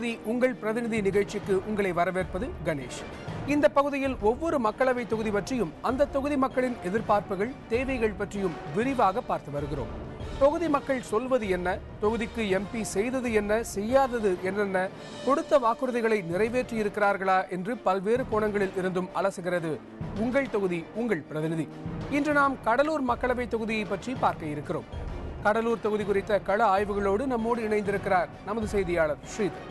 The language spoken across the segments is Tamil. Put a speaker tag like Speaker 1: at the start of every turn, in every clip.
Speaker 1: தொகுதி உங்கள் பிரதிநிதி நிகழ்ச்சிக்கு உங்களை வரவேற்பது கணேஷ். இந்த பகுதியில் ஒவ்வொரு மக்களவை தொகுதி பற்றியும் அந்த தொகுதி மக்களின் எதிர்பார்ப்புகள், தேவைகள் பற்றியும் விரிவாக பார்த்து வருகிறோம். தொகுதி மக்கள் சொல்வது என்ன, தொகுதிக்கு எம்பி செய்தது என்ன, செய்யாதது என்னென்ன, கொடுத்த வாக்குறுதிகளை நிறைவேற்றி இருக்கிறார்களா என்று பல்வேறு கோணங்களில் இருந்தும் அலசுகிறது உங்கள் தொகுதி உங்கள் பிரதிநிதி. இன்று நாம் கடலூர் மக்களவை தொகுதியை பற்றி பார்க்க இருக்கிறோம். கடலூர் தொகுதி குறித்த கள ஆய்வுகளோடு நம்மோடு இணைந்திருக்கிறார் நமது செய்தியாளர் ஸ்ரீதர்.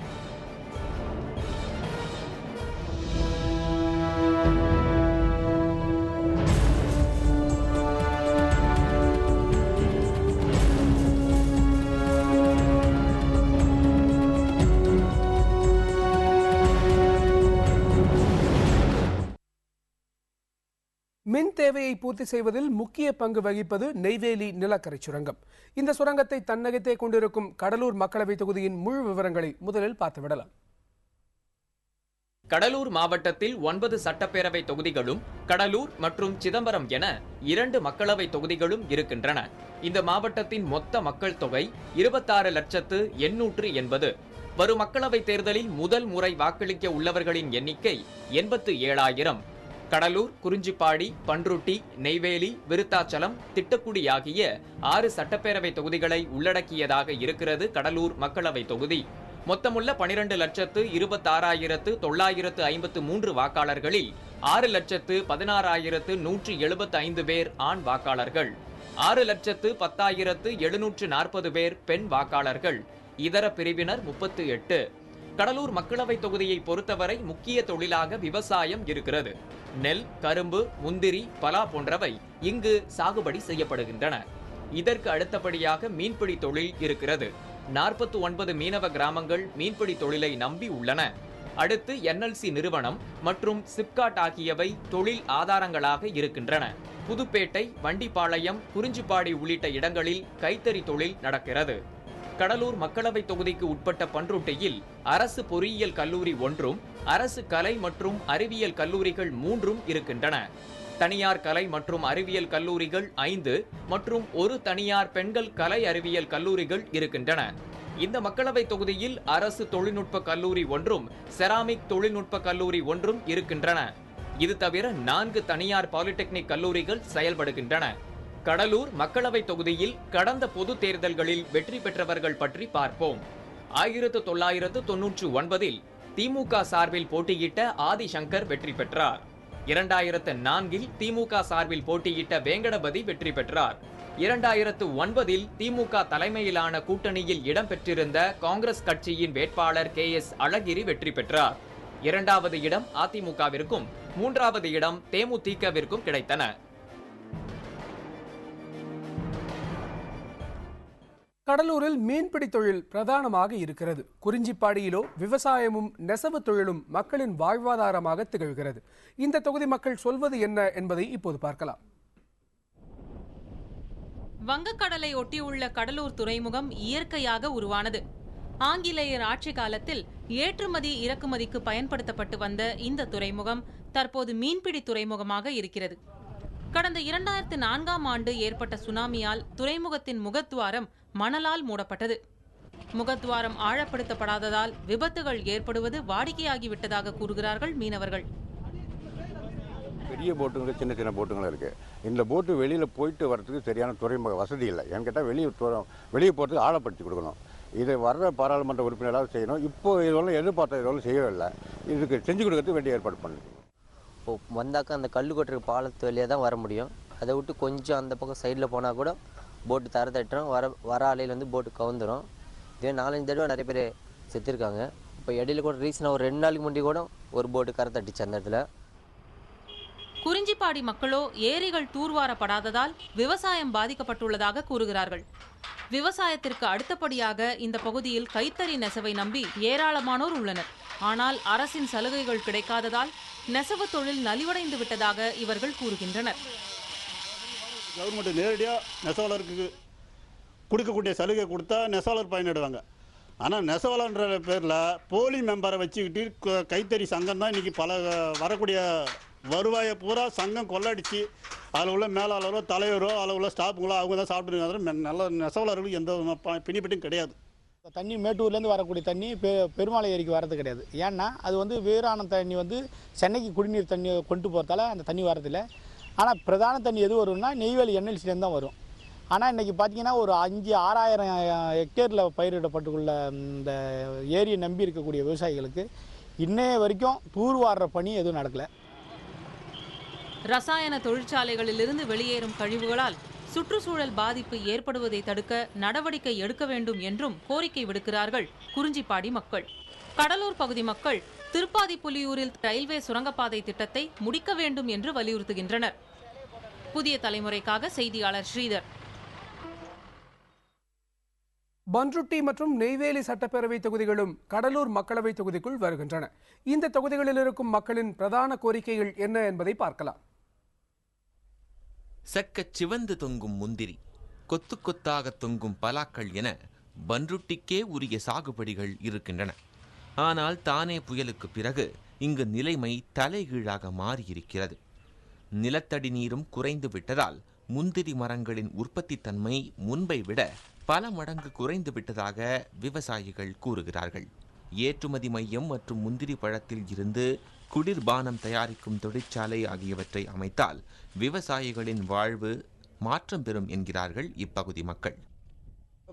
Speaker 1: மின் தேவையை பூர்த்தி செய்வதில் முக்கிய பங்கு வகிப்பது நெய்வேலி நிலக்கரை சுரங்கம். இந்த சுரங்கத்தை தன்னகத்தே கொண்டிருக்கும் கடலூர் மக்களவை தொகுதியின் முழு விவரங்களை முதலில் பார்த்துவிடலாம்.
Speaker 2: கடலூர் மாவட்டத்தில் 9 சட்டப்பேரவை தொகுதிகளும் கடலூர் மற்றும் சிதம்பரம் என 2 மக்களவை தொகுதிகளும் இருக்கின்றன. இந்த மாவட்டத்தின் மொத்த மக்கள் தொகை 26,880,000. வரும் மக்களவை தேர்தலில் முதல் முறை வாக்களிக்க உள்ளவர்களின் எண்ணிக்கை 87,000. கடலூர், குறிஞ்சிப்பாடி, பன்ருட்டி, நெய்வேலி, விருத்தாச்சலம், திட்டக்குடி ஆகிய 6 சட்டப்பேரவை தொகுதிகளை உள்ளடக்கியதாக இருக்கிறது கடலூர் மக்களவை தொகுதி. மொத்தமுள்ள 12,26,953 வாக்காளர்களில் 6,16,175 பேர் ஆண் வாக்காளர்கள், 6,10,740 பேர் பெண் வாக்காளர்கள், இதர பிரிவினர் 38. கடலூர் மக்களவை தொகுதியை பொறுத்தவரை முக்கிய தொழிலாக விவசாயம் இருக்கிறது. நெல், கரும்பு, முந்திரி, பலா போன்றவை இங்கு சாகுபடி செய்யப்படுகின்றன. இதற்கு அடுத்தபடியாக மீன்பிடி தொழில் இருக்கிறது. 49 மீனவ கிராமங்கள் மீன்பிடி தொழிலை நம்பி உள்ளன. அடுத்து NLC நிறுவனம் மற்றும் சிப்காட் ஆகியவை தொழில் ஆதாரங்களாக இருக்கின்றன. புதுப்பேட்டை, வண்டிப்பாளையம், குறிஞ்சிப்பாடி உள்ளிட்ட இடங்களில் கைத்தறி தொழில் நடக்கிறது. கடலூர் மக்களவை தொகுதிக்கு உட்பட்ட பன்ருட்டியில் அரசு பொறியியல் கல்லூரி 1, அரசு கலை மற்றும் அறிவியல் கல்லூரிகள் 3 இருக்கின்றன. தனியார் கலை மற்றும் அறிவியல் கல்லூரிகள் 5 மற்றும் ஒரு தனியார் பெண்கள் கலை அறிவியல் கல்லூரிகள் இருக்கின்றன. இந்த மக்களவை தொகுதியில் அரசு தொழில்நுட்ப கல்லூரி 1, செராமிக் தொழில்நுட்ப கல்லூரி 1 இருக்கின்றன. இது தவிர 4 தனியார் பாலிடெக்னிக் கல்லூரிகள் செயல்படுகின்றன. கடலூர் மக்களவை தொகுதியில் கடந்த பொது தேர்தல்களில் வெற்றி பெற்றவர்கள் பற்றி பார்ப்போம். 1999 திமுக சார்பில் போட்டியிட்ட ஆதிசங்கர் வெற்றி பெற்றார். 2004 திமுக சார்பில் போட்டியிட்ட வேங்கடபதி வெற்றி பெற்றார். 2009 திமுக தலைமையிலான கூட்டணியில் இடம்பெற்றிருந்த காங்கிரஸ் கட்சியின் வேட்பாளர் KS அழகிரி வெற்றி பெற்றார். 2வது இடம் அதிமுகவிற்கும் 3வது இடம் தேமுதிகவிற்கும் கிடைத்தன.
Speaker 1: கடலூரில் மீன்பிடி தொழில் பிரதானமாக இருக்கிறது. குறிஞ்சிப்பாடியிலோ விவசாயமும் நெசவு தொழிலும் மக்களின் வாழ்வாதாரமாக திகழ்கிறது. இந்த தொகுதி மக்கள் சொல்வது என்ன என்பதை இப்போது பார்க்கலாம்.
Speaker 3: வங்கக்கடலை ஒட்டியுள்ள கடலூர் துறைமுகம் இயற்கையாக உருவானது. ஆங்கிலேயர் ஆட்சி காலத்தில் ஏற்றுமதி இறக்குமதிக்கு பயன்படுத்தப்பட்டு வந்த இந்த துறைமுகம் தற்போது மீன்பிடி துறைமுகமாக இருக்கிறது. கடந்த 2004ஆம் ஆண்டு ஏற்பட்ட சுனாமியால் துறைமுகத்தின் முகத்துவாரம் மணலால் மூடப்பட்டது. முகத்துவாரம் ஆழப்படுத்தப்படாததால் விபத்துகள் ஏற்படுவது வாடிக்கையாகிவிட்டதாக கூறுகிறார்கள் மீனவர்கள்.
Speaker 4: பெரிய போட்டுங்க, சின்ன சின்ன போட்டுங்களும் இருக்குது. இந்த போட்டு வெளியில் போயிட்டு வரதுக்கு சரியான துறைமுக வசதி இல்லை. ஏன்னு கேட்டால் வெளியே போகிறதுக்கு ஆழப்படுத்தி கொடுக்கணும். இதை வர்ற பாராளுமன்ற உறுப்பினராக செய்யணும். இப்போ இதெல்லாம் எதிர்பார்த்த இதெல்லாம் செய்யவில்லை. இதுக்கு செஞ்சு கொடுக்கறதுக்கு வேண்டிய ஏற்பாடு பண்ணுங்க.
Speaker 5: இப்போ வந்தாக்கா அந்த கல் கொட்டுற பாலத்து வழியாக தான் வர முடியும். அதை விட்டு கொஞ்சம் அந்த பக்கம் சைடில் போனால் கூட போட்டு தர தட்டுறோம். வர ஆலையில் வந்து போட்டு கவுந்துடும். இதே 4-5 தடவை நிறைய பேர் செத்துருக்காங்க. இப்போ இடையில கூட ரீசனாக ஒரு 2 நாளைக்கு முன்னாடி கூட ஒரு போட்டு கரை தட்டிச்சு அந்த இடத்துல.
Speaker 3: குறிஞ்சிப்பாடி மக்களோ ஏரிகள் தூர்வாரப்படாததால் விவசாயம் பாதிக்கப்பட்டுள்ளதாக கூறுகிறார்கள். விவசாயத்திற்கு அடுத்தபடியாக இந்த பகுதியில் கைத்தறி நெசவை நம்பி ஏராளமானோர் உள்ளனர். ஆனால் அரசின் சலுகைகள் கிடைக்காததால் நெசவு தொழில் நலிவடைந்து விட்டதாக இவர்கள் கூறுகின்றனர்.
Speaker 6: கவர்மெண்ட் நேரடியாக நெசவாளருக்கு கொடுக்கக்கூடிய சலுகை கொடுத்தா நெசவாளர் பயனிடுவாங்க. ஆனால் நெசவாளர்ன்ற பேரில் போலி மெம்பரை வச்சுக்கிட்டு கைத்தறி சங்கம் தான் இன்றைக்கி பல வரக்கூடிய வருவாயை பூரா சங்கம் கொள்ளடிச்சு அதில் உள்ள மேலாளரோ தலைவரோ அதில் உள்ள ஸ்டாஃபுங்களோ அவங்க தான் சாப்பிட்டுருக்காங்க. நல்ல நெசவாளர்களுக்கு எந்த பிணிப்பட்டும் கிடையாது.
Speaker 7: தண்ணி மேட்டூர்லேருந்து வரக்கூடிய தண்ணி பெருமாளை ஏரிக்கு வரது கிடையாது. ஏன்னா அது வந்து வீராணம் தண்ணி வந்து சென்னைக்கு குடிநீர் தண்ணி கொண்டு போகிறதால அந்த தண்ணி வரதில்லை. ஆனால் பிரதான தண்ணி எது வரும்னா நெய்வேலி NLCலேருந்து தான் வரும். ஆனால் இன்றைக்கி பார்த்தீங்கன்னா ஒரு 5,000-6,000 ஹெக்டேரில் பயிரிடப்பட்டுள்ள இந்த ஏரியை நம்பி இருக்கக்கூடிய விவசாயிகளுக்கு இன்னைய வரைக்கும் தூர்வாடுற பணி எதுவும் நடக்கலை.
Speaker 3: ரசாயன தொழிற்சாலைகளிலிருந்து வெளியேறும் கழிவுகளால் சுற்றுச்சூழல் பாதிப்பு ஏற்படுவதை தடுக்க நடவடிக்கை எடுக்க வேண்டும் என்றும் கோரிக்கை விடுக்கிறார்கள் குறிஞ்சிப்பாடி மக்கள். கடலூர் பகுதி மக்கள் திருப்பாதிப்புலியூரில் ரயில்வே சுரங்கப்பாதை திட்டத்தை முடிக்க வேண்டும் என்று வலியுறுத்துகின்றனர். புதிய தலைமுறைக்காக செய்தியாளர் ஸ்ரீதர்.
Speaker 1: பன்ருட்டி மற்றும் நெய்வேலி சட்டப்பேரவை தொகுதிகளும் கடலூர் மக்களவை தொகுதிக்குள் வருகின்றன. இந்த தொகுதிகளில் இருக்கும் மக்களின் பிரதான கோரிக்கைகள் என்ன என்பதை பார்க்கலாம்.
Speaker 8: செக்கச் சிவந்து தொங்கும் முந்திரி, கொத்து கொத்தாக தொங்கும் பலாக்கள் என பன்ருட்டிக்கே உரிய சாகுபடிகள் இருக்கின்றன. ஆனால் தானே புயலுக்கு பிறகு இங்கு நிலைமை தலைகீழாக மாறியிருக்கிறது. நிலத்தடி நீரும் குறைந்து விட்டதால் முந்திரி மரங்களின் உற்பத்தி தன்மை முன்பை விட பல மடங்கு குறைந்து விட்டதாக விவசாயிகள் கூறுகிறார்கள். ஏற்றுமதி மையம் மற்றும் முந்திரி பழத்தில் இருந்து குளிர்பானம் தயாரிக்கும் தொழிற்சாலை ஆகியவற்றை அமைத்தால் விவசாயிகளின் வாழ்வு மாற்றம் பெறும் என்கிறார்கள் இப்பகுதி மக்கள்.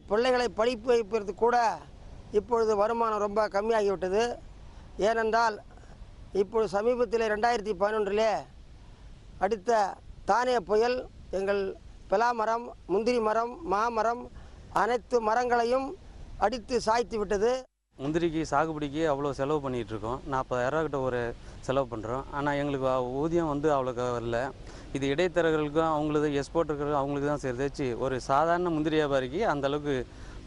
Speaker 9: பிள்ளைகளை படிப்பு வைப்பது கூட இப்பொழுது வருமானம் ரொம்ப கம்மியாகிவிட்டது. ஏனென்றால் இப்பொழுது சமீபத்தில் 2011 அடித்த தானே புயல் எங்கள் பலாமரம், முந்திரி மரம், மாமரம் அனைத்து மரங்களையும் அடித்து சாய்த்து விட்டது.
Speaker 10: முந்திரிக்கு சாகுபடிக்கு அவ்வளோ செலவு பண்ணிகிட்ருக்கோம். 40,000 கிட்ட ஒரு செலவு பண்ணுறோம். ஆனால் எங்களுக்கு ஊதியம் வந்து அவ்வளோக்கு வரல. இது இடைத்தரகர்களுக்கும் அவங்களுக்கு எக்ஸ்போர்ட்டர்களுக்கும் அவங்களுக்கு தான் சேர்ந்துச்சு. ஒரு சாதாரண முந்திரி வியாபாரிக்கு அந்தளவுக்கு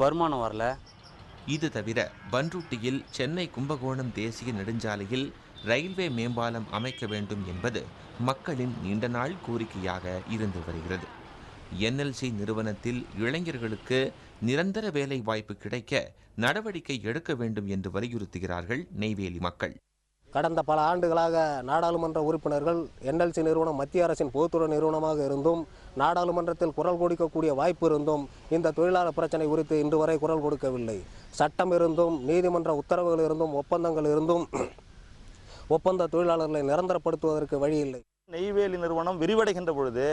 Speaker 10: வருமானம் வரல.
Speaker 8: இது தவிர பன்ருட்டியில் சென்னை கும்பகோணம் தேசிய நெடுஞ்சாலையில் ரயில்வே மேம்பாலம் அமைக்க வேண்டும் என்பது மக்களின் நீண்ட நாள் கோரிக்கையாக இருந்து வருகிறது. NLC நிறுவனத்தில் இளைஞர்களுக்கு நிரந்தர வேலை வாய்ப்பு கிடைக்க நடவடிக்கை எடுக்க வேண்டும் என்று வலியுறுத்துகிறார்கள் நெய்வேலி மக்கள்.
Speaker 11: கடந்த பல ஆண்டுகளாக நாடாளுமன்ற உறுப்பினர்கள் NLC நிறுவனம் மத்திய அரசின் பொதுத்துறை நிறுவனமாக இருந்தும் நாடாளுமன்றத்தில் குரல் கொடுக்கக்கூடிய வாய்ப்பு இருந்தும் இந்த தொழிலாளர் பிரச்சனை குறித்து இன்று வரை குரல் கொடுக்கவில்லை. சட்டம் இருந்தும் நீதிமன்ற உத்தரவுகள் இருந்தும் ஒப்பந்தங்கள் இருந்தும் ஒப்பந்த தொழிலாளர்களை நிரந்தரப்படுத்துவதற்கு வழி இல்லை.
Speaker 12: நெய்வேலி நிறுவனம் விரிவடைகின்ற பொழுது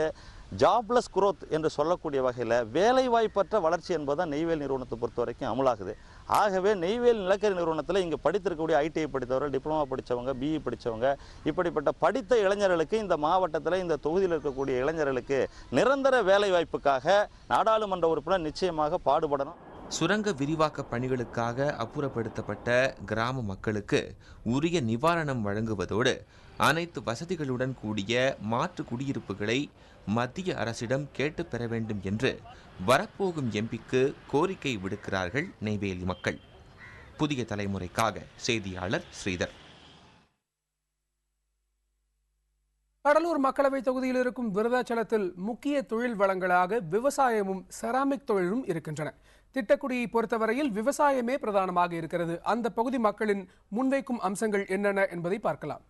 Speaker 12: ஜாப்லெஸ் குரோத் என்று சொல்லக்கூடிய வகையில் வேலைவாய்ப்பற்ற வளர்ச்சி என்பதுதான் நெய்வேலி நிறுவனத்தை பொறுத்த வரைக்கும் அமலாகுது. ஆகவே நெய்வேலி நிலக்கரி நிறுவனத்தில் இங்கே படித்திருக்கக்கூடிய ITI படித்தவர்கள், டிப்ளமா படித்தவங்க, BE படித்தவங்க, இப்படிப்பட்ட படித்த இளைஞர்களுக்கு இந்த மாவட்டத்தில் இந்த தொகுதியில் இருக்கக்கூடிய இளைஞர்களுக்கு நிரந்தர வேலைவாய்ப்புக்காக நாடாளுமன்ற உறுப்பினர் நிச்சயமாக பாடுபடணும்.
Speaker 8: சுரங்க விரிவாக்க பணிகளுக்காக அப்புறப்படுத்தப்பட்ட கிராம மக்களுக்கு உரிய நிவாரணம் வழங்குவதோடு அனைத்து வசதிகளுடன் கூடிய மாற்று குடியிருப்புகளை மத்திய அரசிடம் கேட்டு பெற வேண்டும் என்று வரப்போகும் எம்பிக்கு கோரிக்கை விடுக்கிறார்கள் நெய்வேலி மக்கள். புதிய தலைமுறைக்காக செய்தியாளர் ஸ்ரீதர்.
Speaker 1: கடலூர் மக்களவை தொகுதியில் இருக்கும் விருதாச்சலத்தில் முக்கிய தொழில் வளங்களாக விவசாயமும் செராமிக் தொழிலும் இருக்கின்றன. திட்டக்குடியை பொறுத்தவரையில் விவசாயமே பிரதானமாக இருக்கிறது. அந்த பகுதி மக்களின் முன்வைக்கும் அம்சங்கள் என்னென்ன என்பதை பார்க்கலாம்.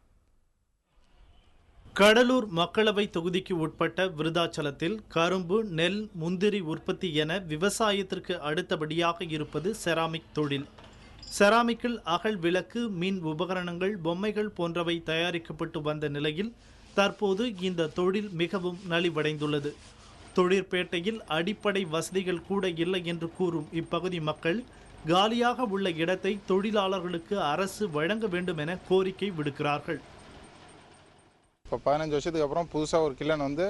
Speaker 13: கடலூர் மக்களவை தொகுதிக்கு உட்பட்ட விருதாச்சலத்தில் கரும்பு, நெல், முந்திரி உற்பத்தி என விவசாயத்திற்கு அடுத்தபடியாக இருப்பது செராமிக் தொழில். செராமிக்கில் அகல் விளக்கு, மின் உபகரணங்கள், பொம்மைகள் போன்றவை தயாரிக்கப்பட்டு வந்த நிலையில் தற்போது இந்த தொழில் மிகவும் நலிவடைந்துள்ளது. தொழிற்பேட்டையில் அடிப்படை வசதிகள் கூட இல்லை என்று கூறும் இப்பகுதி மக்கள் காலியாக உள்ள இடத்தை தொழிலாளர்களுக்கு அரசு வழங்க வேண்டும் என கோரிக்கை விடுக்கிறார்கள்.
Speaker 14: இப்போ 15 வருஷத்துக்கு அப்புறம் புதுசாக ஒரு கில்லன் வந்து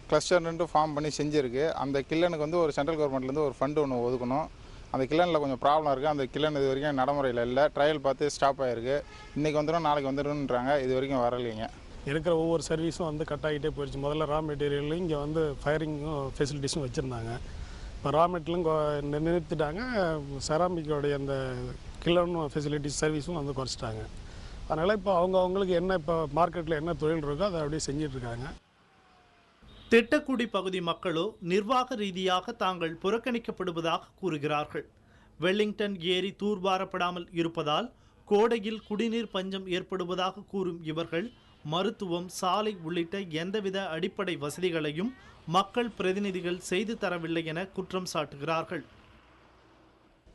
Speaker 14: கிளஸ்டர்ன்ட்டு ஃபார்ம் பண்ணி செஞ்சுருக்கு. அந்த கில்லனுக்கு வந்து ஒரு சென்ட்ரல் கவர்மெண்ட்லேருந்து ஒரு ஃபண்டு ஒன்று ஒதுக்கணும். அந்த கில்லனில் கொஞ்சம் ப்ராப்ளம் இருக்குது. அந்த கில்லன் இது வரைக்கும் நடைமுறையில் இல்லை. ட்ரையல் பார்த்து ஸ்டாப் ஆகிருக்கு. இன்றைக்கி வந்துடும், நாளைக்கு வந்துடும்ன்றாங்க. இது வரைக்கும் வரலைங்க.
Speaker 15: இருக்கிற ஒவ்வொரு சர்வீஸும் வந்து கட் ஆகிட்டே போயிடுச்சு. முதல்ல ரா மெட்டீரியலும் இங்கே வந்து ஃபயரிங்கும் ஃபெசிலிட்டிஸும் வச்சுருந்தாங்க. இப்போ ரா மெட்டீரியலும் நிறுத்திட்டாங்க. செராமிக்கோடைய அந்த கில்லன் ஃபெசிலிட்டிஸ் சர்வீஸும் வந்து குறைச்சிட்டாங்க. அதனால் இப்போ அவங்களுக்கு என்ன இப்போ மார்க்கெட்டில் என்ன தொழில் இருக்கோ அதை அப்படியே செஞ்சிட்ருக்காங்க.
Speaker 13: திட்டக்குடி பகுதி மக்களோ நிர்வாக ரீதியாக தாங்கள் புறக்கணிக்கப்படுவதாக கூறுகிறார்கள். வெல்லிங்டன் ஏரி தூர்வாரப்படாமல் இருப்பதால் கோடையில் குடிநீர் பஞ்சம் ஏற்படுவதாக கூறும் இவர்கள் மருத்துவம், சாலை உள்ளிட்ட எந்தவித அடிப்படை வசதிகளையும் மக்கள் பிரதிநிதிகள் செய்து தரவில்லை என குற்றம் சாட்டுகிறார்கள்.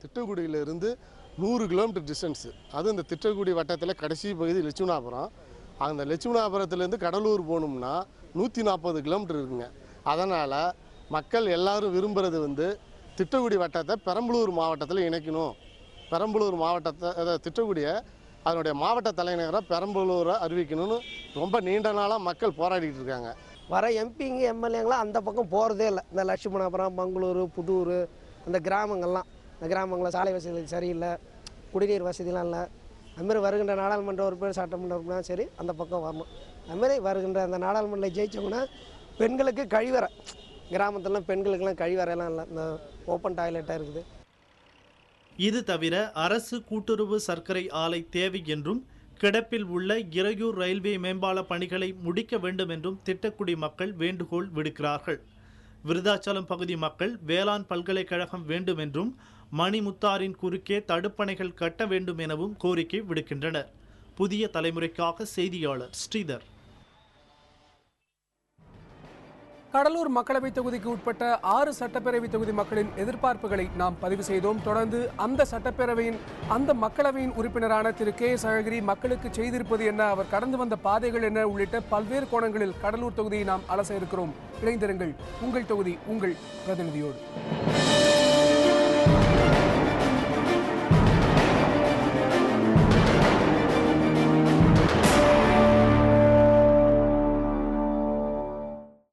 Speaker 16: திட்டக்குடியிலிருந்து 100 கிலோமீட்டர் டிஸ்டன்ஸு. அதுவும் இந்த திட்டக்குடி வட்டத்தில் கடைசி பகுதி லட்சுமணாபுரம். அந்த லட்சுமணாபுரத்துலேருந்து கடலூர் போகணும்னா 140 கிலோமீட்டர் இருக்குங்க. அதனால் மக்கள் எல்லாரும் விரும்புகிறது வந்து திட்டக்குடி வட்டத்தை பெரம்பலூர் மாவட்டத்தில் இணைக்கணும். பெரம்பலூர் மாவட்டத்தை அதாவது திட்டக்குடியை அதனுடைய மாவட்ட தலைநகராக பெரம்பலூரை அறிவிக்கணும்னு ரொம்ப நீண்ட நாளாக மக்கள் போராடிட்டு இருக்காங்க.
Speaker 9: வர எம்பிங்க எம்எல்ஏங்களாம் அந்த பக்கம் போகிறதே இல்லை. இந்த லட்சுமணாபுரம், மங்களூர், புதூர் அந்த கிராமங்கள்லாம், இந்த கிராமங்களில் சாலை வசதி சரியில்லை, குடிநீர் வசதிலாம் இல்லை. அதுமாரி வருகின்ற நாடாளுமன்ற உறுப்பினர், சட்டமன்ற உறுப்பினர் சரி அந்த பக்கம் வரணும். அதுமாரி வருகின்ற அந்த நாடாளுமன்ற ஜெயிச்சோம்னா பெண்களுக்கு கழிவறை, கிராமத்துலலாம் பெண்களுக்கெல்லாம் கழிவறையெல்லாம் இல்லை, இந்த ஓப்பன் டாய்லெட்டாக இருக்குது.
Speaker 13: இது தவிர அரசு கூட்டுறவு சர்க்கரை ஆலை தேவை என்றும் கிடப்பில் உள்ள இறையூர் ரயில்வே மேம்பால பணிகளை முடிக்க வேண்டும் என்றும் திட்டக்குடி மக்கள் வேண்டுகோள் விடுக்கிறார்கள். விருதாச்சலம் பகுதி மக்கள் வேளாண் பல்கலைக்கழகம் வேண்டும் என்றும் மணிமுத்தாரின் குறுக்கே தடுப்பணைகள் கட்ட வேண்டும் எனவும் கோரிக்கை விடுக்கின்றனர். புதிய தலைமுறைக்காக செய்தியாளர் ஸ்ரீதர்.
Speaker 1: கடலூர் மக்களவை தொகுதிக்கு உட்பட்ட 6 சட்டப்பேரவை தொகுதி மக்களின் எதிர்பார்ப்புகளை நாம் பதிவு செய்தோம். தொடர்ந்து அந்த மக்களவையின் உறுப்பினரான திரு KS அழகிரி மக்களுக்கு செய்திருப்பது என்ன, அவர் கடந்து வந்த பாதைகள் என்ன உள்ளிட்ட பல்வேறு கோணங்களில் கடலூர் தொகுதியை நாம் அலச இருக்கிறோம். இணைந்திருங்கள். உங்கள் தொகுதி, உங்கள் பிரதிநிதியோடு.